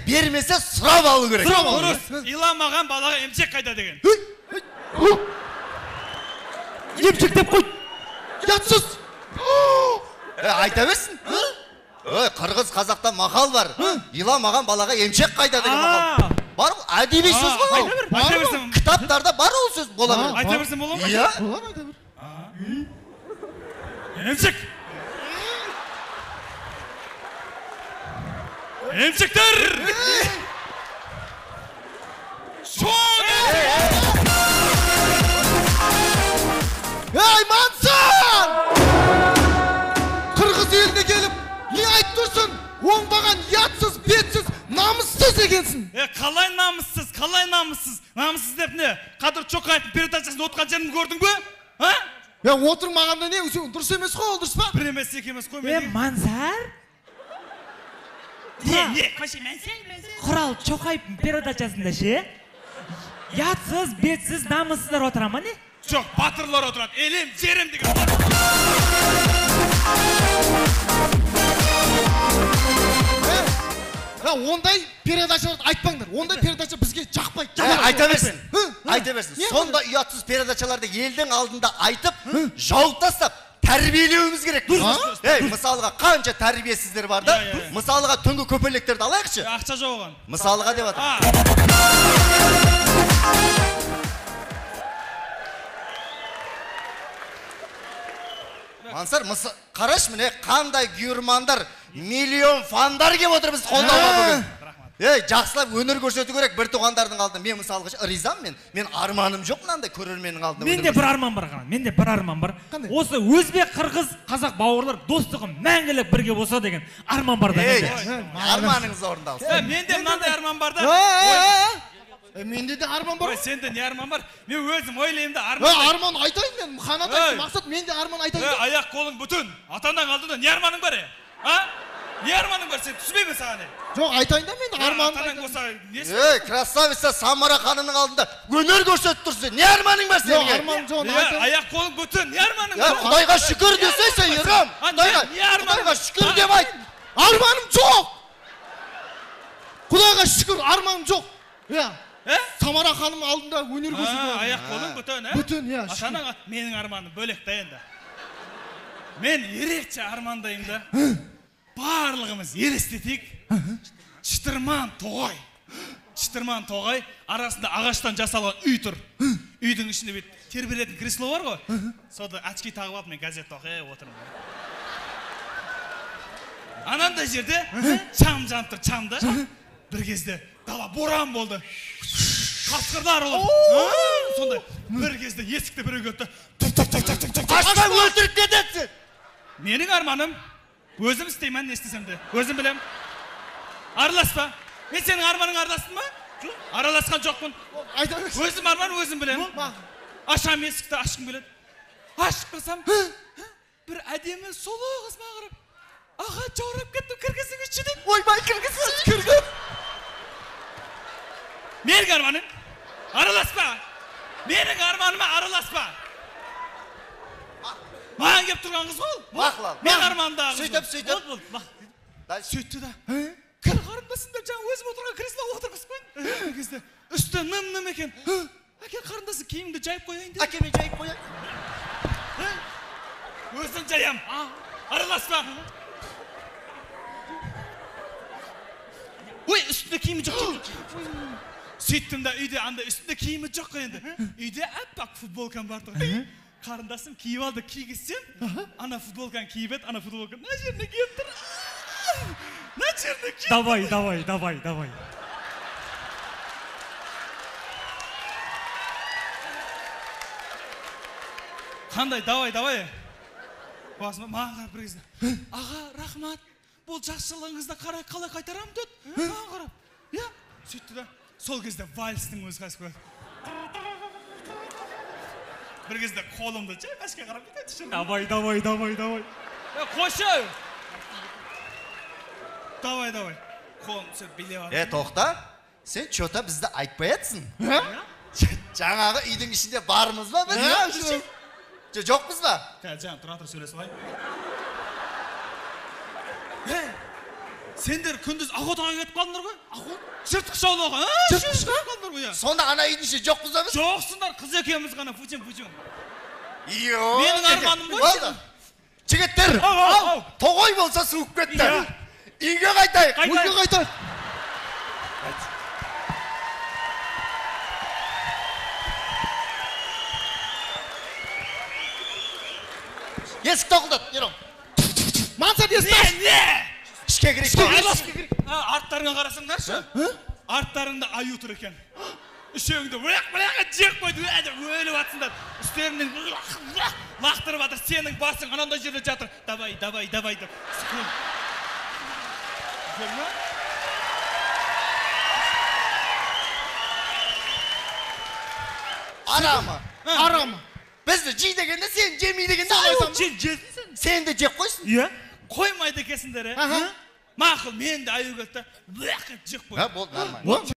бермесе сұрап алу керек. Дұрыс. Иламаған балаға емшек қайда деген. Емшек деп қой. Жатсыз. Айта берсін. Қырғыз қазақта мақал бар. Иламаған балаға емшек қайда деген мақал. Бар ғой, әдеби сөз ғой. Айта берсін. Кітаптарда бар ол сөз бола ма? Айта берсін бола ма? Иә. Болады айта бер. Емшек. Емшектер! Ей, Мансар! Қырғыз еліне келіп, не айтып тұрсың? Оңбаған, ятсыз, бетсіз, намыссыз екенсің. Қалай намыссыз, қалай намыссыз? Намыссыз деп не? Қадыр Чоқаевтың передачасын отқан жерін көрдің бе? Отырмағанда не? Дұрыс емес қой, ол дұрыс па? Бір емес, екі емес қой мен. Мансар? Не? Құрал Чоқаевтың передачасында ше? Ятсыз, бетсіз, намыссыздар отыра ма не? Жоқ, батырлар отырады. Елем, жерем деген. Ондай передачаларды айтпаңдар. Ондай передача бізге жақпайды. Айта берсін. Айта берсін. Сонда ұятсыз передачаларды елдің алдында айтып, жауып тастап, тәрбиелеуіміз керек. Мысалға қанша тәрбиесіздер бар да? Мысалға түнгі көпелектерді алайықшы. Ақша жоқ оған. Мысалға деп атыр. Мансар, қараш міне қандай күйірмандар, миллион фандар кеп отыр біз қолдауға бүгін. Жақсылап өнер көрсету керек бір туғандардың алдында. Мен мысалға ризам, мен арманым жоқ мынандай көрерменнің алдында. Менде бір арман бар ғана. Менде бір арман бар. Осы өзбек, қырғыз, қазақ бауырлар достығы мәңгілік бірге болса деген арман бар да менде. Арманыңыз орындалсын. Менде мынандай арман бар да. Менде де арман бар. Сенде не арман бар? Мен өзім ойлаймын да арман. Арман айтайын мен. Қанат айтты мақсат, менде арман айтайын. Аяқ қолың бүтін. Атаңнан алдында не арманың бар? Не арманың бар? Сен түсінбеймін саған. Жоқ, айтайын да мен арман. Атаңнан болса несі? Красавица Самара ханымның алдында өнер көрсетіп тұрсың. Не арманың бар сенің? Арман жоқ, айтайын. Аяқ қолың бүтін. Не арманың бар? Құдайға шүкір десейсің, Ерам. Құдайға шүкір деп айт. Арманым жоқ. Құдайға шүкір, арманым жоқ. Самара ханым алдында өнер көрсетіп. Аяқ қолың бүтін, Бүтін, Атаңнан менің арманым бөлек та енді. Мен ерекше армандайым да. Барлығымыз елестетейік. Чытырман тоғай арасында ағаштан жасалған үй тұр. Үйдің ішінде бет тербелетін кресло бар ғой. Сода очки тағып алып мен газет оқып отырмын. Анандай жерде шам жанып тұр, шамда. Бір кезде дала боран болды. Қасқырлар олар. Сондай бір кезде есікті біреу кетті. Ашқа өлтіріп кетеді. Менің арманым өзім істеймін, не істесем де. Өзім білем. Араласпа. Мен сенің арманың араластым ба? Араласқан жоқпын. Өзім арман, өзім білем. Ашам есікті, ашқым келеді. Ашып қырсам, бір әдемі сұлу қыз маған қарап. Аға, жаурап кеттім, кіргізіңізші деп. Ойбай, кіргіз. Менің арманым араласпа. Менің арманыма араласпа. Маған кеп тұрған қыз ғой. Мақлал. Мен армандағы қыз. Сөйтіп. Сөйтті да. Кір қарындасында жаңа өзім отырған кресло отырғыз қойын. Бір кезде үсті ным екен. Әке қарындасы киімді жайып қояйын деп. Әке мен жайып қояйын. Өзің жаям. Араласпа. Ой, үстінде киімі жоқ. Сөйттім да үйде анда үстінде киімі жоқ қой енді. Үйде әппақ футболкам бар тұр. Қарындасым киіп алды, кигізсем, ана футболканы киіп еді, ана футболканы мына жеріне киіп тұр. Мына жеріне киіп. Давай. Қандай, давай. Басыма маған қарап бір кезде. Аға, рахмат. Бұл жақсылығыңызды қалай қайтарам деді. Маған қарап. Сөйтті да. Сол кезде вальстың өзі қайсы көрді. Bir kez de kolumda başka qarab ketadi. Davay. Qo'sha. Davay. Qo'lim sen bilib. To'xta. Sen cho'ta bizda aytmayapsın. Жаңағы үйдің ішінде бармыз ба biz? Жоқпыз ба? Jan, tura söyle so'ray. Сендер күндіз охотаға кетіп қалдыңдар ғой? Жыртқыш аулауға, Жыртқышқа? қалдыңдар ғой, Сонда ана үйдің іші жоқ қызамыз? Жоқсыңдар, қыз екеуміз ғана пучем. Йоо. Менің арманым ғой. Болды. Жігіттер, тоғай болса суып кетті. Үйге қайтайық. Үйге қайтайық. Есік тоқылдат, ерім. Мансат есік. Не? Ішке керек. Арттарыңа қарасаңдаршы. Арттарыңда аю тұр екен. Үшеуіңді бұлақ жек қойды, өліп атсыңдар. Үстеріңнен лақтырып атыр, сенің басың анандай жерде жатыр. Давай деп. Көрме? Арама. Бізді жей дегенде, сен жемей дегенде аю. Сен де жеп қойсын. Иә? Қоймайды екенсіңдер, Аха. Мақұл, мен де аю кетті. Жек қойды. Болды, нормально.